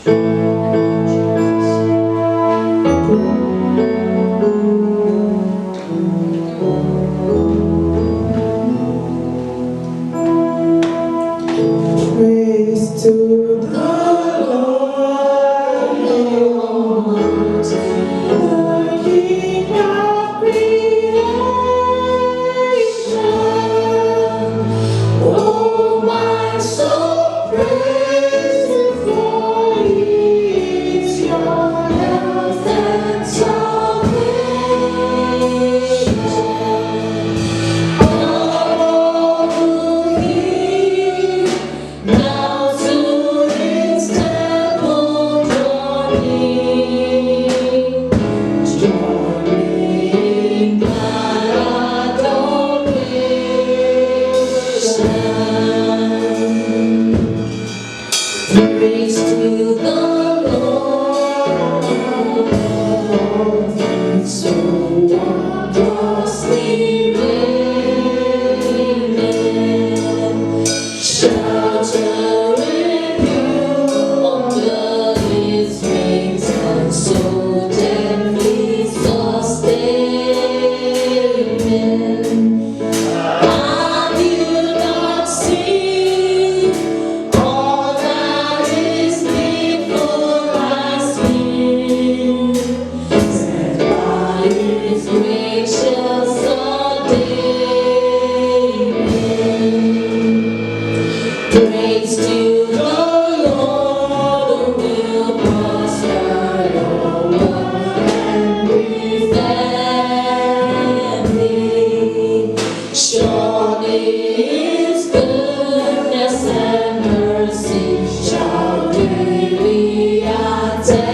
Praise to the Lord, the King of creation. Oh, my soul, praise Him, for He is your health and salvation. All who hear, now to His temple joining, glad adoration. Praise to the Lord, so wondrously made. Sheltering you under His wings, and so gently sustaining. Have you not seen all that His people has been? Set by His gracious ordaining. Praise to the Lord, who will prosper your work and defend thee. Surely His goodness and mercy shall daily attend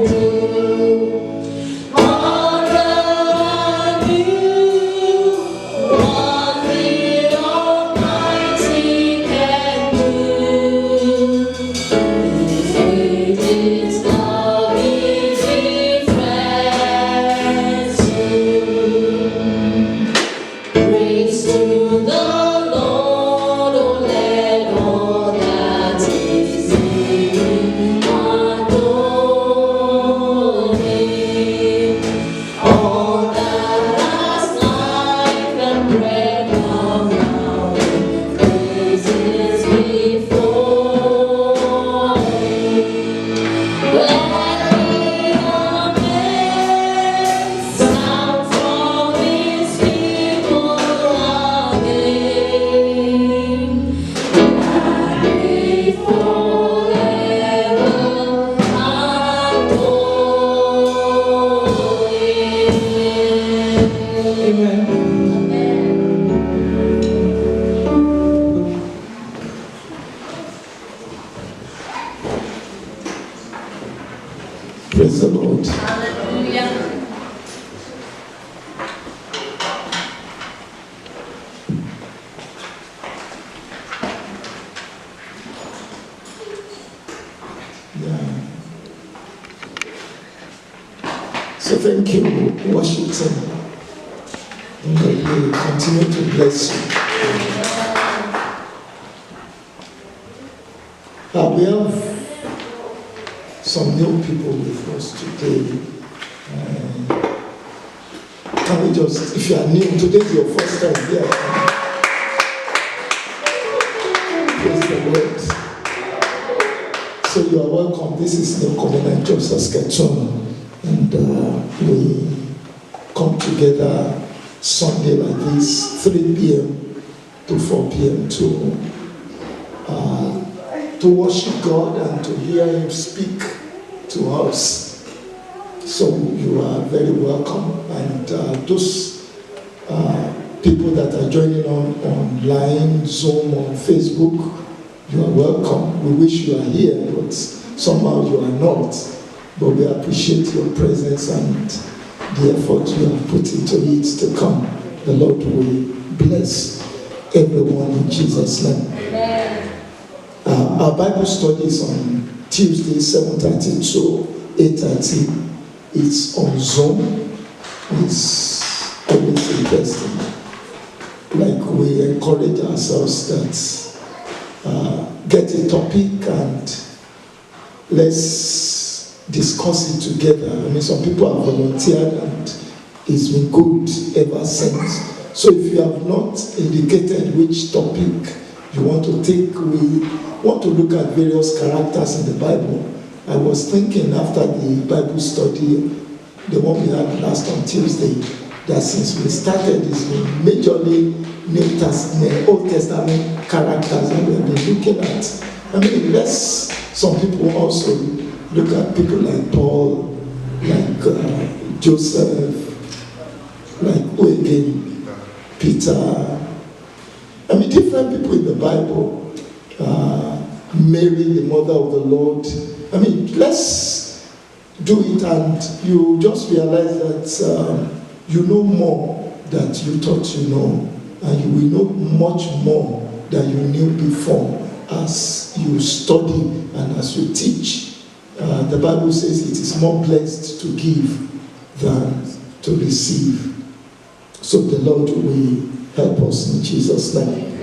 you. Honor and you, what the Almighty can do. His greatest love is refreshing. Praise to the Lord, oh let all that is in Him adore Him. All that has life and breath come now, praises before Him. Let the amen sound from His people again, that they forever adore Him. Amen. Praise the Lord. Hallelujah. Yeah. So thank you, worship team. And God will continue to bless you. We have some new people with us today. Can we just, if you are new, today is your first time here. Praise the Lord. So you are welcome. This is New Covenant Church Saskatchewan. And we come together Sunday like this, 3 p.m. to 4 p.m. to worship God and to hear Him speak to us. So you are very welcome. And those people that are joining online, Zoom, on Facebook, you are welcome. We wish you are here, but somehow you are not. But we appreciate your presence and the effort you have put into it to come. The Lord will bless everyone in Jesus' name. Amen. Our Bible study is on Tuesday, 7:30 to 8:30. It's on Zoom. It's always interesting. Like we encourage ourselves that get a topic and let's discuss it together. I mean, some people have volunteered and it's been good ever since. So if you have not indicated which topic you want to take, we want to look at various characters in the Bible. I was thinking after the Bible study, the one we had last on Tuesday, that since we started, it's been majorly New Testament, Old Testament characters that we've been looking at. I mean, some people also look at people like Paul, like Joseph, like Again, Peter. I mean, different people in the Bible. Mary, the mother of the Lord. I mean, let's do it and you just realize that you know more than you thought you know. And you will know much more than you knew before as you study and as you teach. The Bible says it is more blessed to give than to receive. So the Lord will help us in Jesus' name.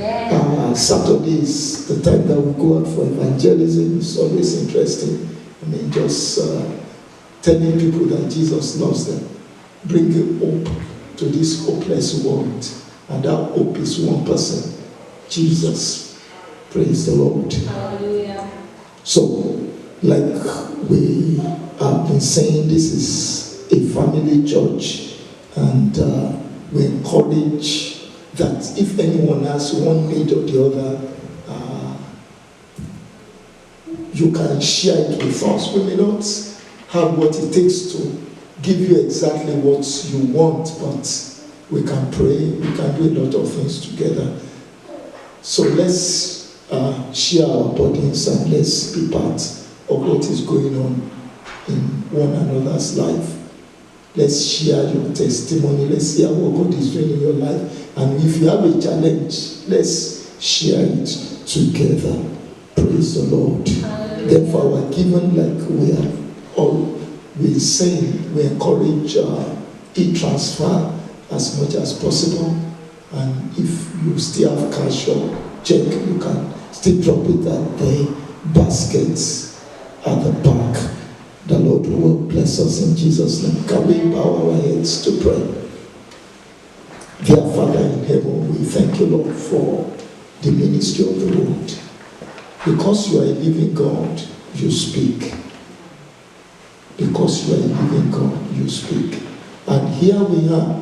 Saturday is the time that we go out for evangelism. It's always interesting. I mean, just telling people that Jesus loves them, bringing hope to this hopeless world. And that hope is one person, Jesus. Praise the Lord. Hallelujah. So, like we have been saying, this is a family church, and we encourage that if anyone has one need or the other, you can share it with us. We may not have what it takes to give you exactly what you want, but we can pray, we can do a lot of things together. So let's share our burdens and let's be part of what is going on in one another's life. Let's share your testimony. Let's hear what God is doing in your life. And if you have a challenge, let's share it together. Praise the Lord. Therefore, our giving, like we have all been saying, we encourage e-transfer as much as possible. And if you still have cash or check, you can still drop it at the baskets at the back. The Lord will bless us in Jesus' name. Can we bow our heads to pray? Dear Father in heaven, we thank you, Lord, for the ministry of the word. Because you are a living God, you speak. Because you are a living God, you speak. And here we are,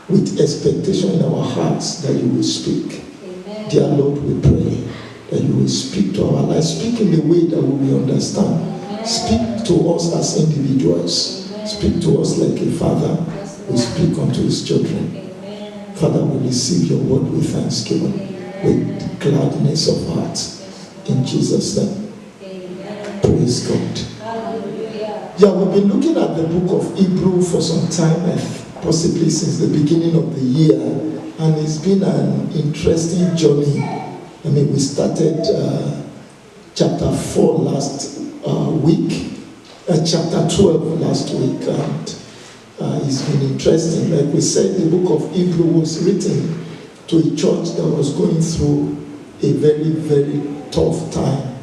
with expectation in our hearts that you will speak. Amen. Dear Lord, we pray that you will speak to our lives. Speak in the way that we will understand. Amen. Speak to us as individuals. Amen. Speak to us like a father will speak unto his children. Amen. Father, we receive your word with thanksgiving, with gladness of heart. In Jesus' name. Amen. Praise God. Hallelujah. Yeah, we've been looking at the book of Hebrew for some time, possibly since the beginning of the year, and it's been an interesting journey. I mean, we started chapter 4 last week, chapter 12 last week, and it's been interesting. Like we said, the book of Hebrew was written to a church that was going through a very, very tough time.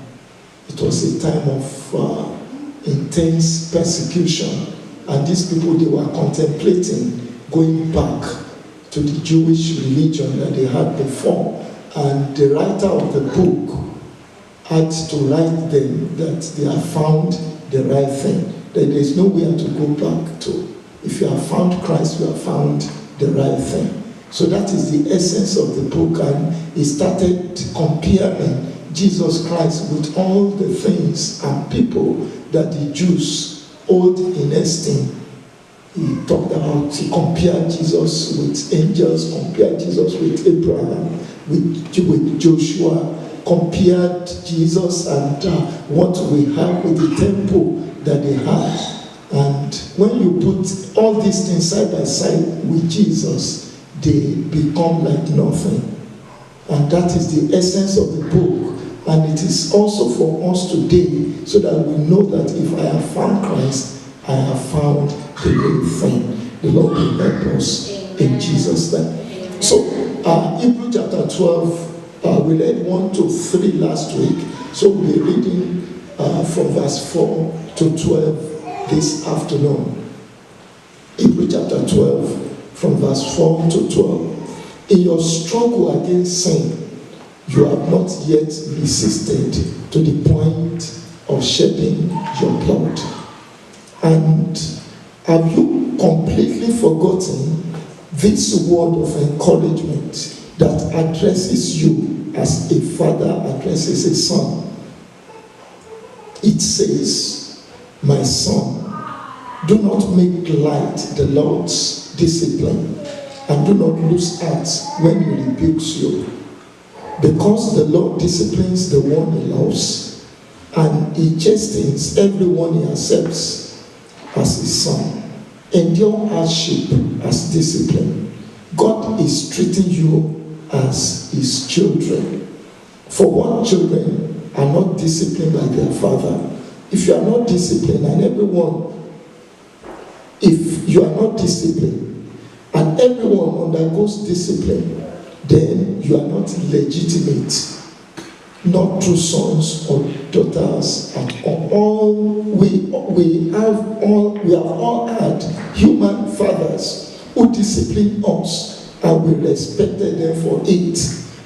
It was a time of intense persecution. And these people, they were contemplating going back to the Jewish religion that they had before. And the writer of the book had to write them that they have found the right thing, that there is nowhere to go back to. If you have found Christ, you have found the right thing. So that is the essence of the book. And he started comparing Jesus Christ with all the things and people that the Jews hold in esteem. He compared Jesus with angels, compared Jesus with Abraham, with Joshua, compared Jesus and what we have with the temple that they had. And when you put all these things side by side with Jesus, they become like nothing. And that is the essence of the book. And it is also for us today, so that we know that if I have found Christ, I have found the real thing. The Lord will help us in Jesus' name. Amen. So, Hebrew chapter 12, we read 1 to 3 last week. So we'll be reading from verse 4 to 12 this afternoon. Hebrews chapter 12, from verse 4 to 12. In your struggle against sin, you have not yet resisted to the point of shedding your blood. And have you completely forgotten this word of encouragement that addresses you as a father addresses a son? It says, my son, do not make light the Lord's discipline, and do not lose heart when he rebukes you. Because the Lord disciplines the one he loves, and he chastens everyone he accepts as his son. Endure hardship as discipline. God is treating you as his children. For what children are not disciplined by their father? If you are not disciplined, and if you are not disciplined, and everyone undergoes discipline, then you are not legitimate, not true sons or daughters at all. We have all had human fathers who disciplined us, and we respected them for it.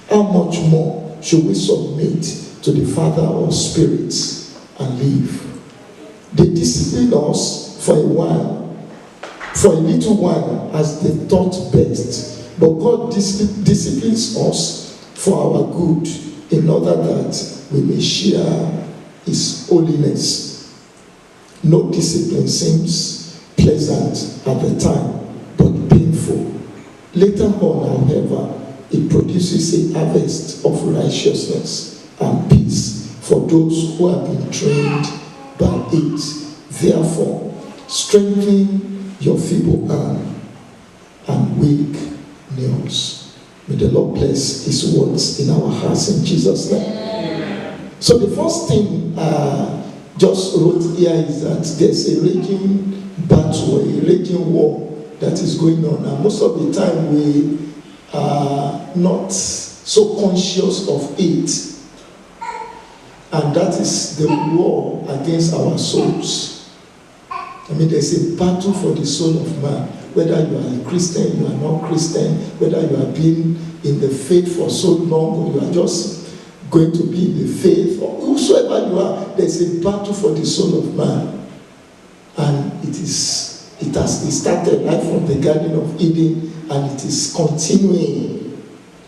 How much more should we submit to the Father of spirits and live? They discipline us for a while, for a little while, as they thought best. But God disciplines us for our good, in order that we may share his holiness. No discipline seems pleasant at the time, but painful. Later on, however, it produces a harvest of righteousness and peace for those who have been trained by it. Therefore, strengthen your feeble arm and weak nails. May the Lord bless his words in our hearts in Jesus' name. Amen. So the first thing just wrote here is that there's a raging battle, a raging war that is going on. And most of the time we are not so conscious of it. And that is the war against our souls. I mean, there's a battle for the soul of man. Whether you are a Christian, you are not Christian, whether you have been in the faith for so long, or you are just going to be in the faith, or whosoever you are, there's a battle for the soul of man. And it started right from the Garden of Eden, and it is continuing.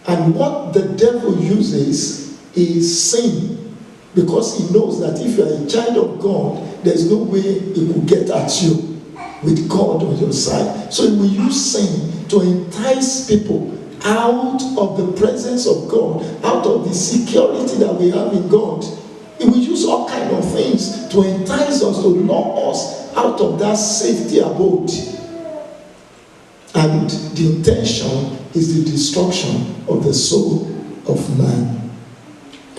And what the devil uses is sin, because he knows that if you are a child of God, there's no way he will get at you with God on your side. So he will use sin to entice people out of the presence of God, out of the security that we have in God. He will use all kinds of things to entice us, to lure us out of that safety abode. And the intention is the destruction of the soul of man.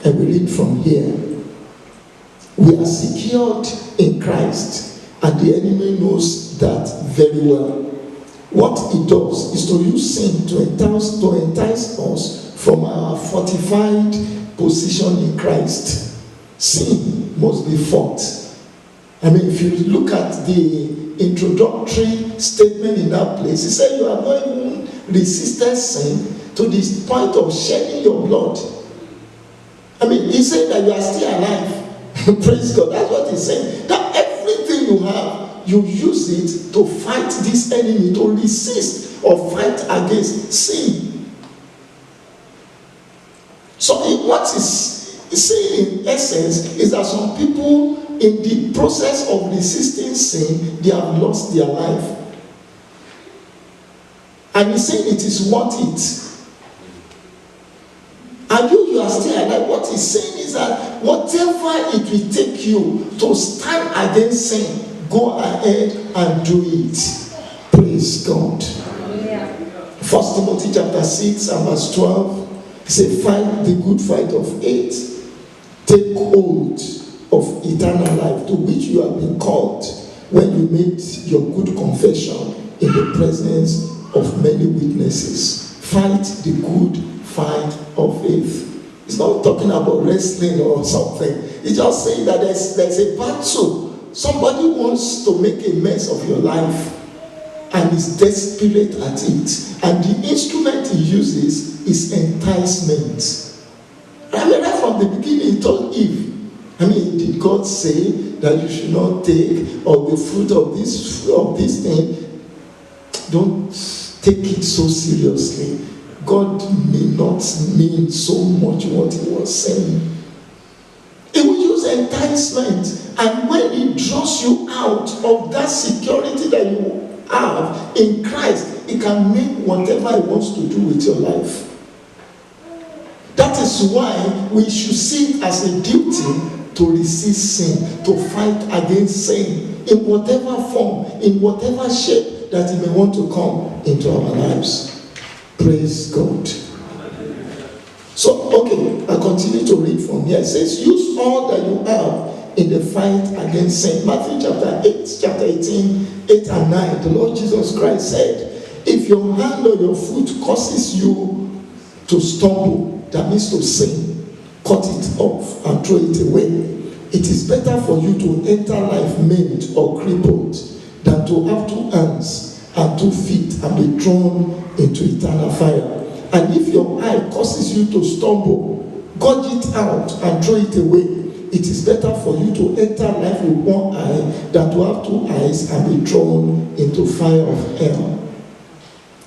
And we read from here, we are secured in Christ, and the enemy knows that very well. What he does is to use sin to entice us from our fortified position in Christ. Sin must be fought. I mean, if you look at the introductory statement in that place, he said you have not even resisted sin to the point of shedding your blood. I mean, he said that you are still alive. Praise God. That's what he's saying. That everything you have, you use it to fight this enemy, to resist or fight against sin. So what he's saying in essence is that some people, in the process of resisting sin, they have lost their life. And he's saying it is worth it. And you are still alive. What he's saying is that whatever it will take you to stand against sin, go ahead and do it. Praise God. Yeah. 1 Timothy chapter 6 and verse 12. He said, fight the good fight of faith. Take hold of eternal life, to which you have been called when you made your good confession in the presence of many witnesses. Fight the good fight of faith. It's not talking about wrestling or something. It's just saying that there's a battle. Somebody wants to make a mess of your life and is desperate at it. And the instrument he uses is enticement. I mean, right from the beginning, he told Eve, did God say that you should not take of the fruit of this thing? Don't take it so seriously. God may not mean so much what he was saying. He will use enticement, and when he draws you out of that security that you have in Christ, he can make whatever he wants to do with your life. That is why we should see it as a duty to resist sin, to fight against sin in whatever form, in whatever shape that it may want to come into our lives. Praise God. So, okay, I continue to read from here. It says, use all that you have in the fight against sin. Matthew chapter 18, 8 and 9. The Lord Jesus Christ said, if your hand or your foot causes you to stumble, that means to sin, cut it off and throw it away. It is better for you to enter life maimed or crippled than to have 2 hands and 2 feet and be thrown into eternal fire. And if your eye causes you to stumble, gouge it out and throw it away. It is better for you to enter life with 1 eye than to have 2 eyes and be thrown into fire of hell.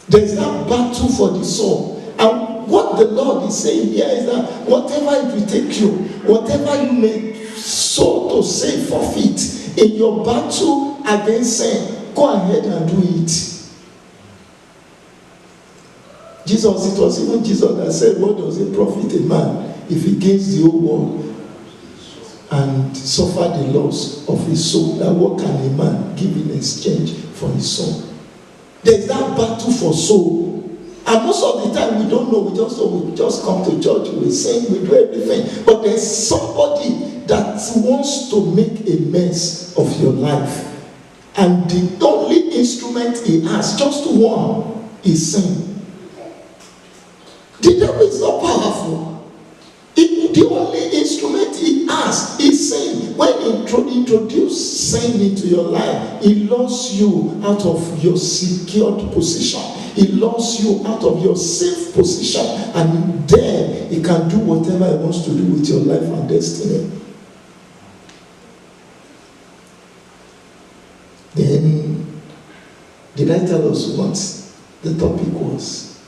There is that battle for the soul. And what the Lord is saying here is that whatever it will take you, whatever you may so to say forfeit in your battle against sin, go ahead and do it. It was even Jesus that said, what does it profit a man if he gains the whole world and suffer the loss of his soul? That what can a man give in exchange for his soul? There's that battle for soul. And most of the time we don't know, we just come to church, we sing, we do everything. But there's somebody that wants to make a mess of your life. And the only instrument he has, just one, is sin. The devil is not powerful. The only instrument he has is sin. When he introduces sin into your life, he lures you out of your secured position. He lures you out of your safe position. And there, he can do whatever he wants to do with your life and destiny. Then, did I tell us what the topic was?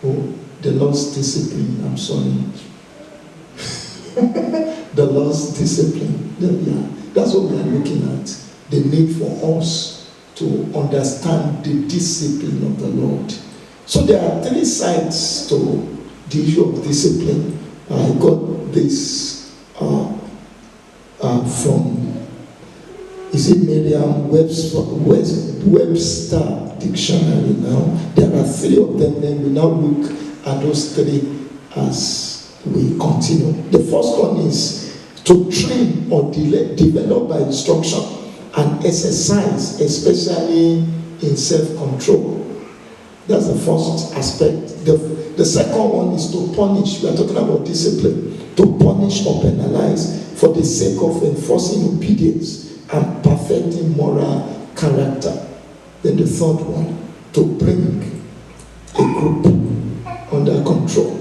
Oh, the Lord's discipline. I'm sorry. The Lord's discipline. Yeah, that's what we are looking at. The need for us to understand the discipline of the Lord. So there are 3 sides to the issue of discipline. I got this from, is it Merriam-Webster dictionary now? There are 3 of them, then we now look at those 3 as we continue. The first one is to train or develop by instruction and exercise, especially in self-control. That's the first aspect. The second one is to punish. We are talking about discipline. To punish or penalize for the sake of enforcing obedience and perfecting moral character. Then the third one, to bring a group under control.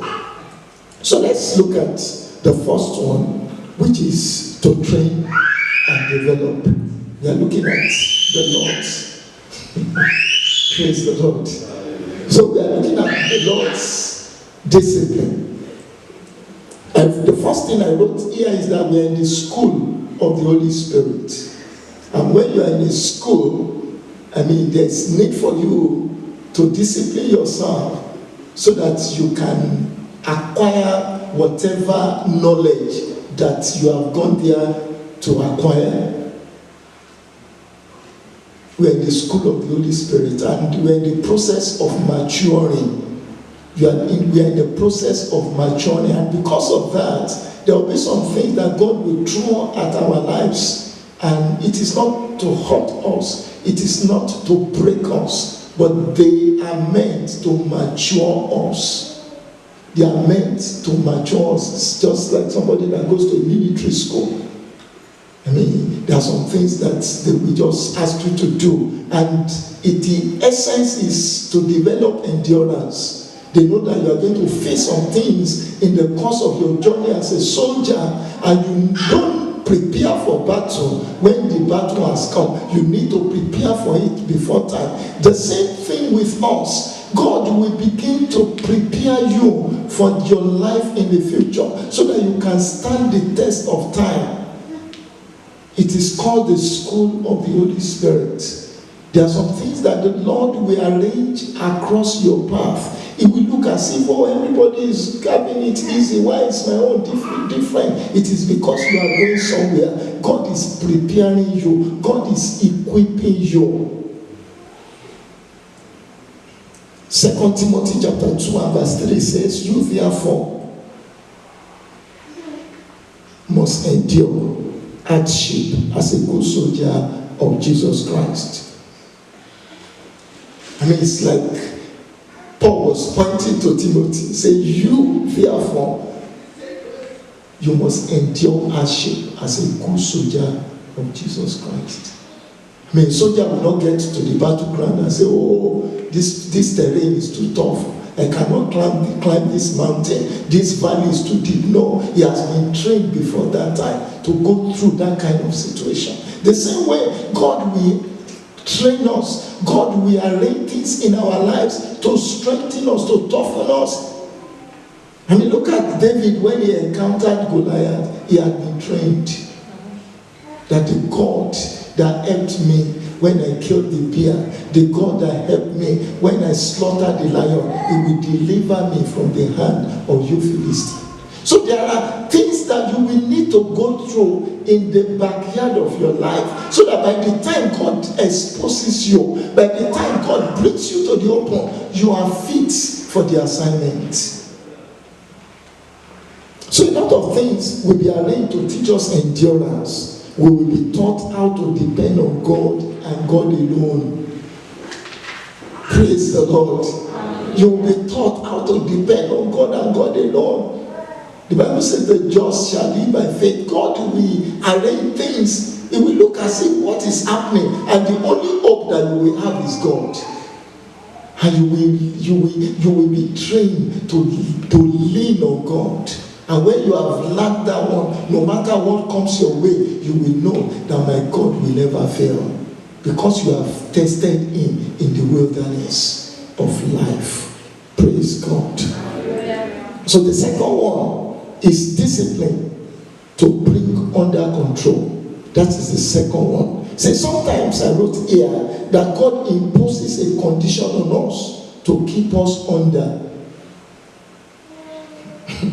So let's look at the first one, which is to train and develop. We are looking at the Lord's. Praise the Lord. So we are looking at the Lord's discipline. And the first thing I wrote here is that we are in the school of the Holy Spirit. And when you are in a school, there's need for you to discipline yourself so that you can acquire whatever knowledge that you have gone there to acquire. We are in the school of the Holy Spirit, and we are in the process of maturing. We are in the process of maturing, and because of that, there will be some things that God will throw at our lives, and it is not to hurt us, it is not to break us, but they are meant to mature us. They are meant to mature us. It's just like somebody that goes to military school. I mean, there are some things that they will just ask you to do. And the essence is to develop endurance. They know that you are going to face some things in the course of your journey as a soldier, and you don't prepare for battle when the battle has come. You need to prepare for it before time. The same thing with us. God will begin to prepare you for your life in the future so that you can stand the test of time. It is called the school of the Holy Spirit. There are some things that the Lord will arrange across your path. It will look as if, oh, everybody is having it easy. Why is my own different? It is because you are going somewhere. God is preparing you. God is equipping you. 2 Timothy chapter 2 and verse 3 says, you therefore must endure hardship as a good soldier of Jesus Christ. I mean, it's like Paul was pointing to Timothy, saying, you therefore, you must endure hardship as a good soldier of Jesus Christ. I mean, a soldier will not get to the battleground and say, oh, this terrain is too tough. I cannot climb this mountain. This valley is too deep. No, he has been trained before that time to go through that kind of situation. The same way, God will train us. God will arrange things in our lives to strengthen us, to toughen us. I mean, look at David when he encountered Goliath. He had been trained that the God that helped me when I killed the bear, the God that helped me when I slaughtered the lion, he will deliver me from the hand of you Philistines. So there are things that you will need to go through in the backyard of your life, so that by the time God exposes you, by the time God brings you to the open, you are fit for the assignment. So a lot of things will be arranged to teach us endurance. We will be taught how to depend on God and God alone. Praise the Lord. You will be taught how to depend on God and God alone. The Bible says the just shall live by faith. God will arrange things. It will look as if what is happening, and the only hope that you will have is God. And you will be trained to lean on God. And when you have learned that one, no matter what comes your way, you will know that my God will never fail. Because you have tested him in the wilderness of life. Praise God. So the second one is discipline to bring under control. That is the second one. So sometimes I wrote here that God imposes a condition on us to keep us under.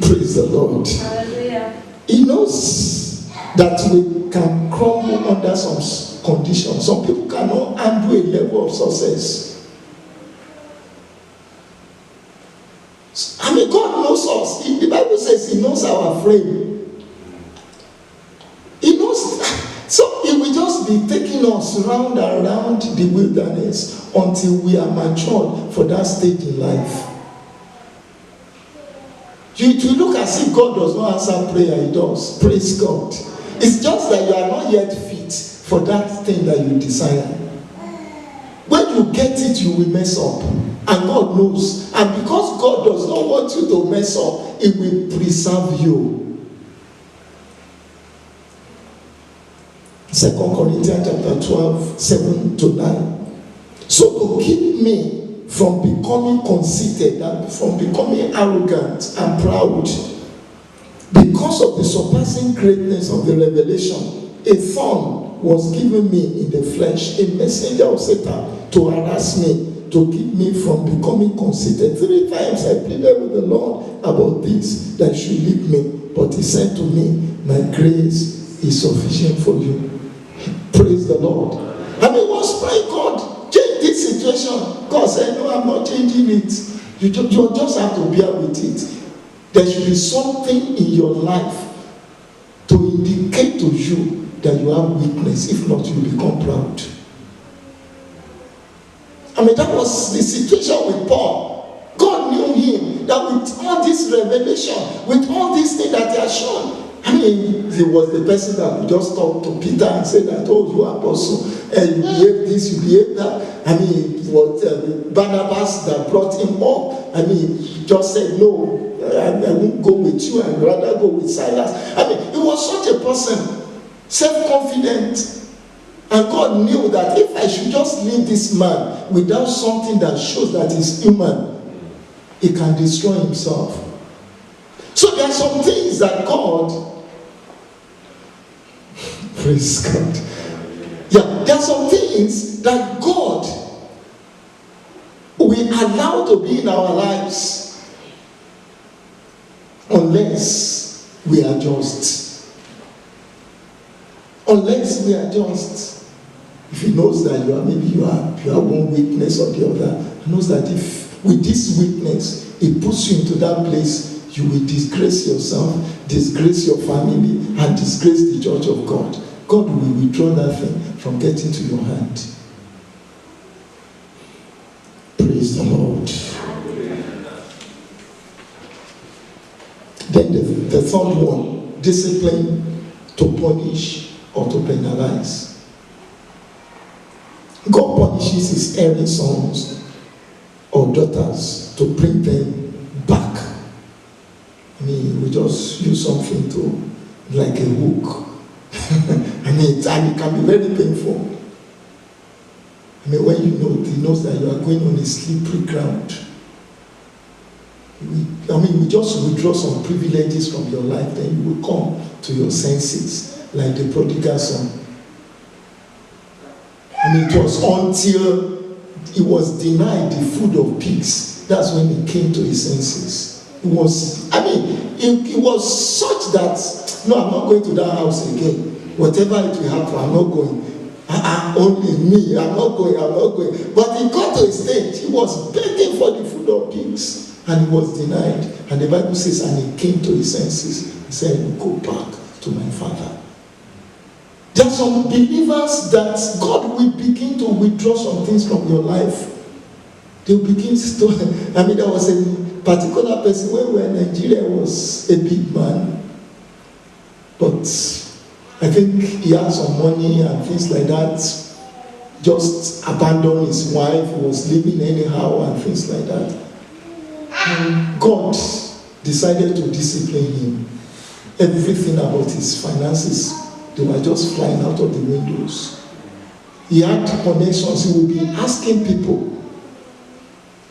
Praise the Lord. Hallelujah. He knows that we can crumble under some conditions. Some people cannot handle a level of success. I mean, God knows us. The Bible says he knows our frame. He knows. So he will just be taking us round and round the wilderness until we are matured for that stage in life. It will look as if God does not answer prayer. He does. Praise God. It's just that you are not yet fit for that thing that you desire. When you get it, you will mess up. And God knows. And because God does not want you to mess up, He will preserve you. 2 Corinthians chapter 12, 7 to 9. So to keep me from becoming conceited and from becoming arrogant and proud, because of the surpassing greatness of the revelation, a thorn was given me in the flesh, a messenger of Satan to harass me, to keep me from becoming conceited. 3 times I pleaded with the Lord about this, that He should leave me. But He said to me, my grace is sufficient for you. Praise the Lord. And I was praying, God, change this situation. God said, no, I'm not changing it. You just have to bear with it. There should be something in your life to indicate to you that you have weakness. If not, you become proud. I mean, that was the situation with Paul. God knew him, that with all this revelation, with all these things that they are shown, I mean, he was the person that could just talk to Peter and say that, oh, you are apostle, and you behave this, you behave that. I mean, what Barnabas that brought him up, I mean, he just said, no, I won't go with you, I'd rather go with Silas. I mean, he was such a person, self-confident. And God knew that if I should just leave this man without something that shows that he's human, he can destroy himself. So there are some things that God, praise God. Yeah, there are some things that God will allow to be in our lives unless we adjust. Unless we adjust. If he knows that you are one weakness or the other, he knows that if with this weakness, it puts you into that place, you will disgrace yourself, disgrace your family, and disgrace the church of God. God will withdraw that thing from getting to your hand. Praise the Lord. Then the third one, discipline to punish or to penalize. God punishes his erring sons or daughters to bring them back. I mean, we just use something to, like a hook. I mean, and it can be very painful. I mean, when he knows that you are going on a slippery ground. We just withdraw some privileges from your life, then you will come to your senses, like the prodigal son. I mean, it was until he was denied the food of pigs, that's when he came to his senses. It was such that, no, I'm not going to that house again. Whatever it will happen, I'm not going. Only me, I'm not going. But he got to a stage, he was begging for the food of pigs, and he was denied. And the Bible says, and he came to his senses. He said, go back to my father. There are some believers that God will begin to withdraw some things from your life. They will begin to, there was a particular person when we were in Nigeria, was a big man. But I think he had some money and things like that. Just abandoned his wife, he was living anyhow and things like that. And God decided to discipline him. Everything about his finances, they were just flying out of the windows. He had connections. He would be asking people,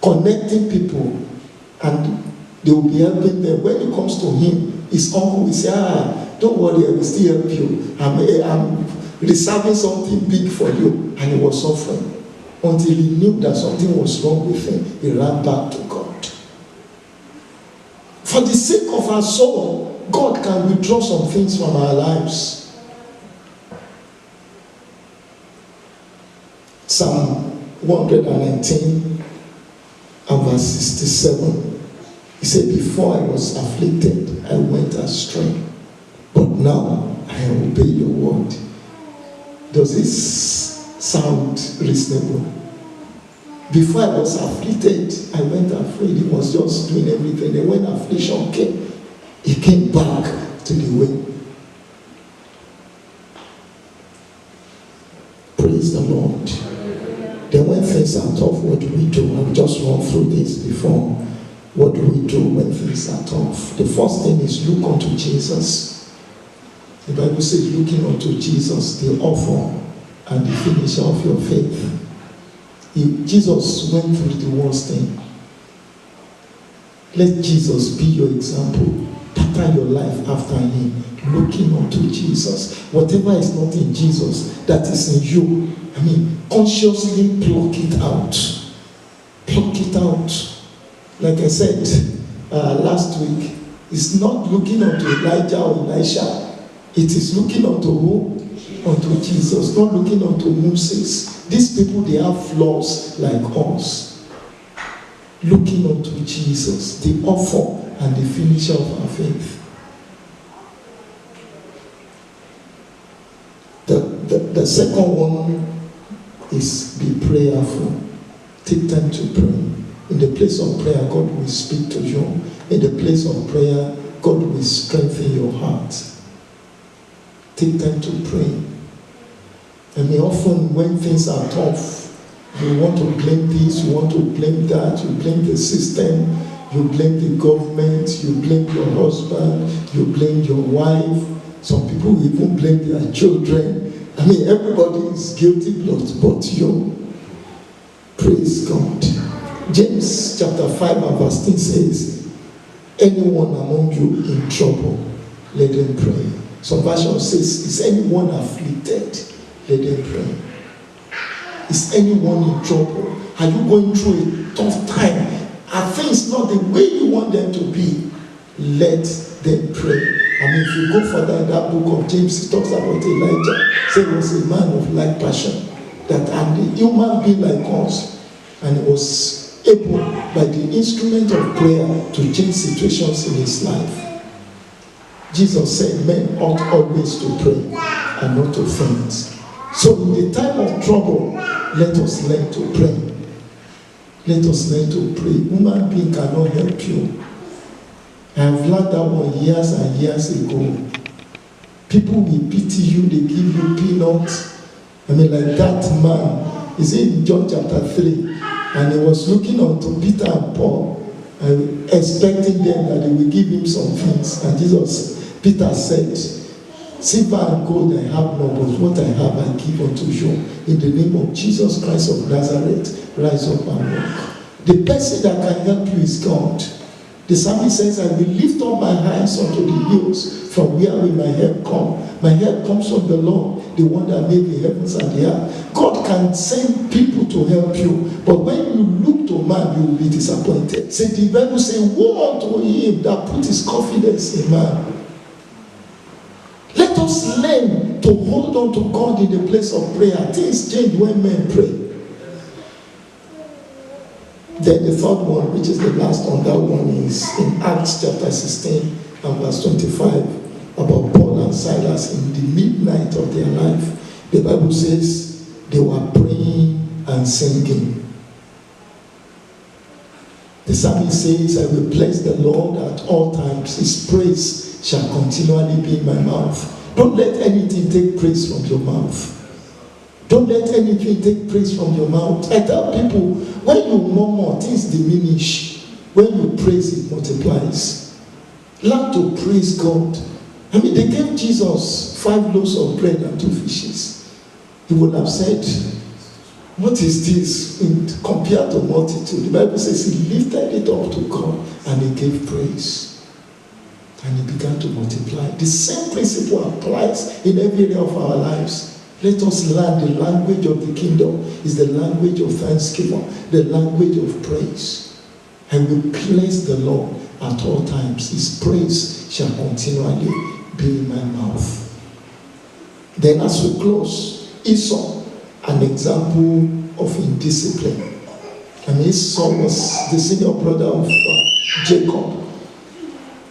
connecting people, and they will be helping them. When it comes to him, his uncle will say, don't worry, I will still help you. I'm reserving something big for you. And he was suffering. Until he knew that something was wrong with him, he ran back to God. For the sake of our soul, God can withdraw some things from our lives. Psalm 119 and verse 67. He said, before I was afflicted, I went astray. But now I obey your word. Does this sound reasonable? Before I was afflicted, I went afraid. He was just doing everything. And when affliction came, he came back to the way. Praise the Lord. Then when things are tough, what do we do? I'll just run through this before. What do we do when things are tough? The first thing is look unto Jesus. The Bible says looking unto Jesus, the author and the finisher of your faith. Jesus went through the worst thing. Let Jesus be your example. Pattern your life after him, looking unto Jesus. Whatever is not in Jesus, that is in you, consciously pluck it out. Pluck it out. Like I said last week, it's not looking unto Elijah or Elisha. It is looking unto who? Unto Jesus. Not looking unto Moses. These people, they have flaws like us. Looking unto Jesus, the author and the finisher of our faith. The second one is be prayerful. Take time to pray. In the place of prayer, God will speak to you. In the place of prayer, God will strengthen your heart. Take time to pray. I mean, often when things are tough, you want to blame this, you want to blame that, you blame the system, you blame the government, you blame your husband, you blame your wife. Some people will even blame their children. I mean, everybody is guilty but you. Praise God. James chapter 5 and verse 10 says, anyone among you in trouble, let them pray. Some version says, is anyone afflicted? Let them pray. Is anyone in trouble? Are you going through a tough time? Are things not the way you want them to be? Let them pray. I mean, if you go further in that book of James, it talks about Elijah. Say he was a man of like passion, that and a human being like us, and he was able, by the instrument of prayer, to change situations in his life. Jesus said, men ought always to pray and not to faint. So in the time of trouble, let us learn to pray. Let us learn to pray. Human being cannot help you. I have learned that one years and years ago. People will pity you, they give you peanuts. I mean, like that man, is in John chapter 3, and he was looking unto Peter and Paul, and expecting them that they will give him some things. And Peter said, silver and gold I have not, but what I have I give unto you. In the name of Jesus Christ of Nazareth, rise up and walk. The person that can help you is God. The psalmist says, I will lift up my eyes unto the hills, from where will my help come? My help comes from the Lord, the one that made the heavens and the earth. God can send people to help you, but when you look to man, you will be disappointed. So the Bible says, woe unto him that put his confidence in man. Let us learn to hold on to God in the place of prayer. Things change when men pray. Then the third one, which is the last one, that one is in Acts chapter 16 and verse 25, about Paul and Silas in the midnight of their life. The Bible says they were praying and singing. The psalmist says, I will bless the Lord at all times. His praise shall continually be in my mouth. Don't let anything take praise from your mouth. Don't let anything take praise from your mouth. I tell people, when you murmur, things diminish. When you praise, it multiplies. Learn to praise God. I mean, they gave Jesus 5 loaves of bread and 2 fishes. He would have said, what is this compared to multitude? The Bible says he lifted it up to God and he gave praise. And he began to multiply. The same principle applies in every area of our lives. Let us learn the language of the kingdom is the language of thanksgiving, the language of praise. And we bless the Lord at all times. His praise shall continually be in my mouth. Then as we close, Esau, an example of indiscipline. And Esau was the senior brother of Jacob.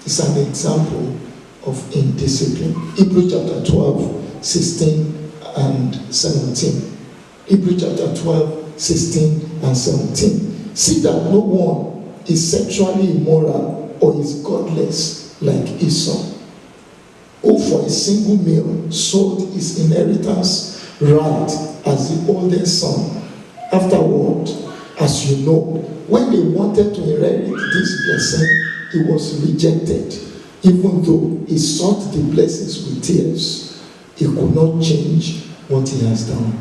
It's an example of indiscipline. Hebrews chapter 12, 16 and 17. Hebrews chapter 12, 16 and 17. See that no one is sexually immoral or is godless like Esau, who for a single meal sold his inheritance right as the oldest son. Afterward, as you know, when they wanted to inherit this blessing, he was rejected. Even though he sought the blessings with tears, he could not change what he has done.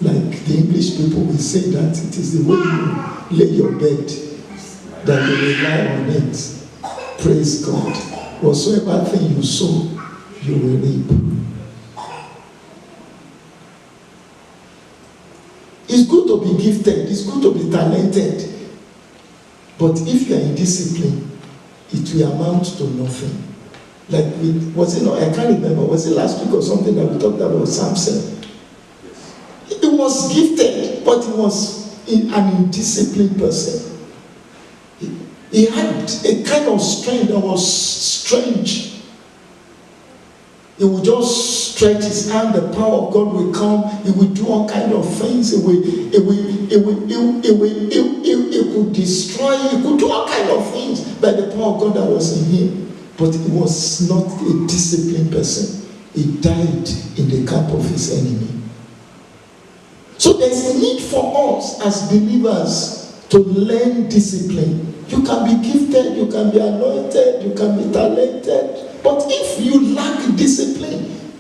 Like the English people will say that it is the way you lay your bed that you rely on it. Praise God. Whatsoever thing you sow, you will reap. It's good to be gifted, it's good to be talented. But if you are in discipline, it will amount to nothing. Like, I can't remember, was it last week or something that we talked about Samson? He was gifted, but he was an indisciplined person. He had a kind of strength that was strange. He will just stretch his hand, the power of God will come, he will do all kind of things, it could destroy, he could do all kind of things by the power of God that was in him. But he was not a disciplined person. He died in the camp of his enemy. So there's a need for us as believers to learn discipline. You can be gifted, you can be anointed, you can be talented. But if you lack discipline,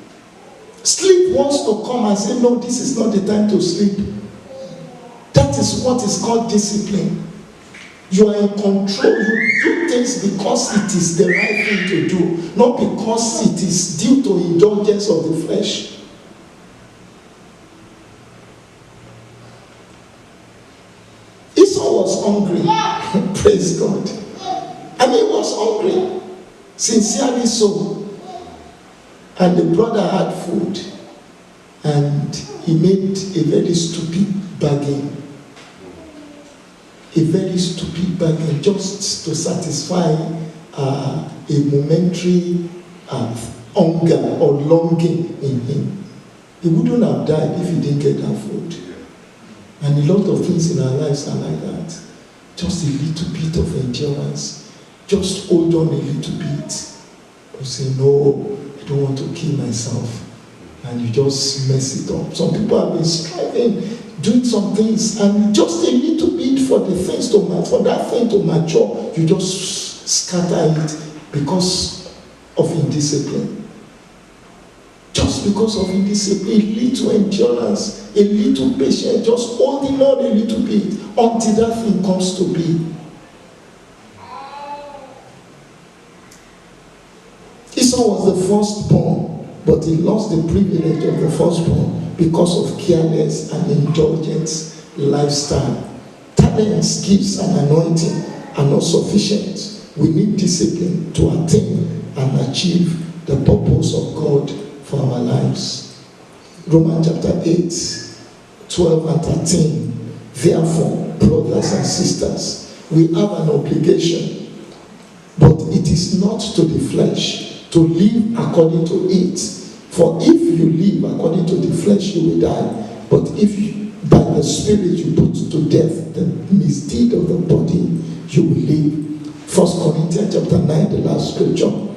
sleep wants to come and say, no, this is not the time to sleep. That is what is called discipline. You are in control. You do things because it is the right thing to do, not because it is due to indulgence of the flesh. Esau was hungry. Praise God. I mean, he was hungry. Sincerely so. And the brother had food. And he made a very stupid bargain. A very stupid bargain just to satisfy a momentary hunger or longing in him. He wouldn't have died if he didn't get that food. And a lot of things in our lives are like that. Just a little bit of endurance. Just hold on a little bit. You say, no, I don't want to kill myself. And you just mess it up. Some people have been striving, doing some things, and just a little bit for that thing to mature, you just scatter it because of indiscipline. Just because of indiscipline, a little endurance, a little patience, just holding on a little bit until that thing comes to be. Esau was the firstborn, but he lost the privilege of the firstborn because of careless and indulgent lifestyle. Talents, gifts, and anointing are not sufficient. We need discipline to attain and achieve the purpose of God for our lives. Romans chapter 8, 12 and 13. Therefore, brothers and sisters, we have an obligation, but it is not to the flesh to live according to it. For if you live according to the flesh, you will die. But if by the Spirit you put to death the misdeed of the body, you will live. 1 Corinthians chapter 9, the last scripture. 1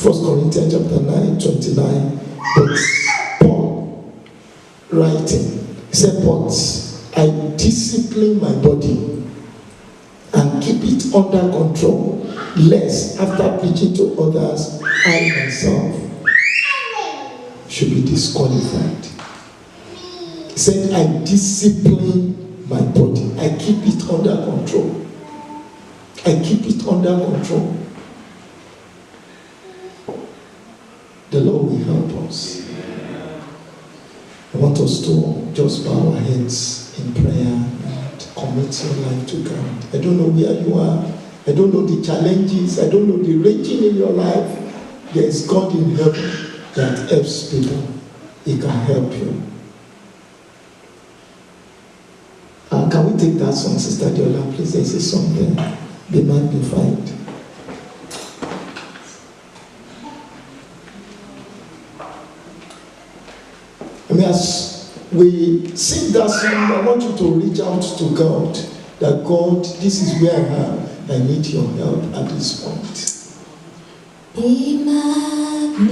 Corinthians chapter 9, 29. But Paul writing, he said, but I discipline my body and keep it under control, lest after preaching to others, I myself should be disqualified. He said, I discipline my body. I keep it under control. I keep it under control. The Lord will help us. I want us to just bow our heads in prayer and commit your life to God. I don't know where you are. I don't know the challenges. I don't know the raging in your life. There is God in heaven that helps people. He can help you. Can we take that song, Sister Diola, please? There is something. Be magnified. I mean, as we sing that song, I want you to reach out to God. That God, this is where I am. I need your help at this point. Be magnified,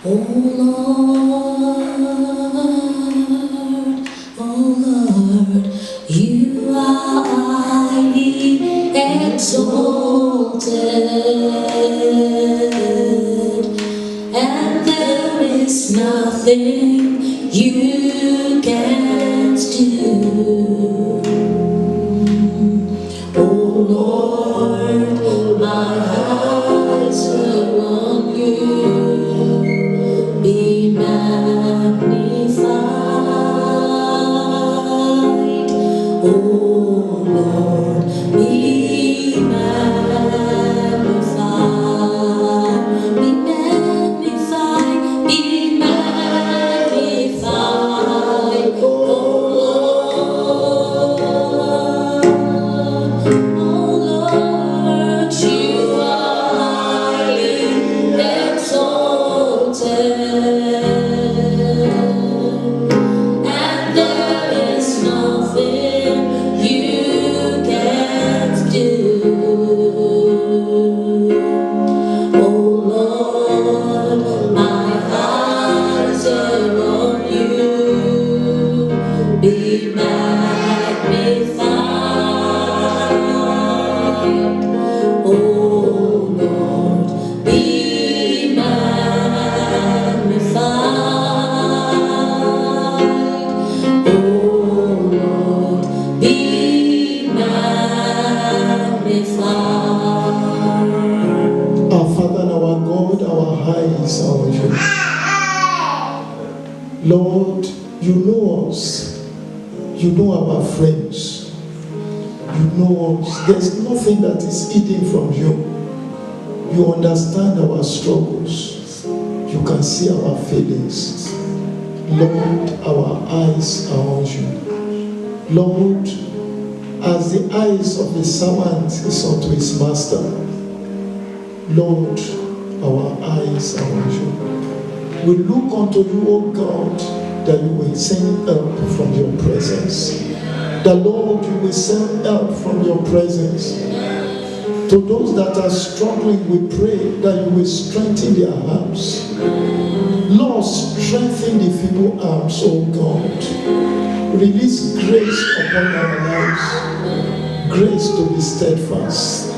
O Lord, O Lord. You are highly exalted, and there is nothing you can't do. O Lord, my eyes are on you. Be magnified, O Lord, be magnified, be magnified, be magnified, O Lord. eyes are on you. Lord, you know us. You know our friends. You know us. There's nothing that is hidden from you. You understand our struggles. You can see our feelings. Lord, our eyes are on you. Lord, as the eyes of the servant is unto his master, Lord, our eyes are on you. We look unto you, O God, that you will send help from your presence. The Lord, you will send help from your presence. To those that are struggling, we pray that you will strengthen their arms. Lord, strengthen the feeble arms, O God. Release grace upon our lives. Grace to be steadfast.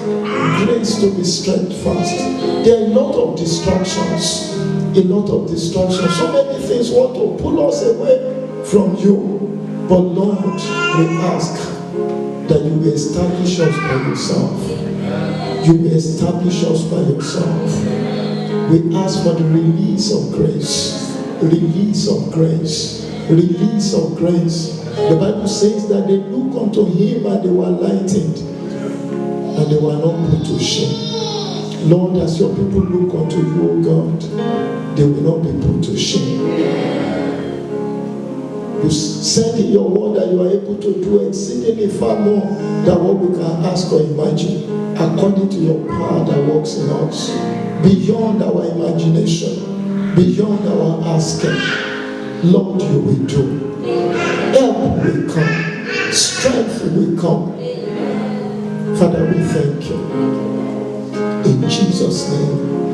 Grace to be steadfast. There are a lot of distractions. A lot of distractions. So many things want to pull us away from you. But Lord, we ask that you will establish us by yourself. You will establish us by yourself. We ask for the release of grace. Release of grace. Release of grace. The Bible says that they look unto him and they were lightened. And they were not put to shame. Lord, as your people look unto you, O God, they will not be put to shame. You said in your word that you are able to do exceedingly far more than what we can ask or imagine, according to your power that works in us, beyond our imagination, beyond our asking. Lord, you will do. Help will come. Strength will come. Father, we thank you. In Jesus' name.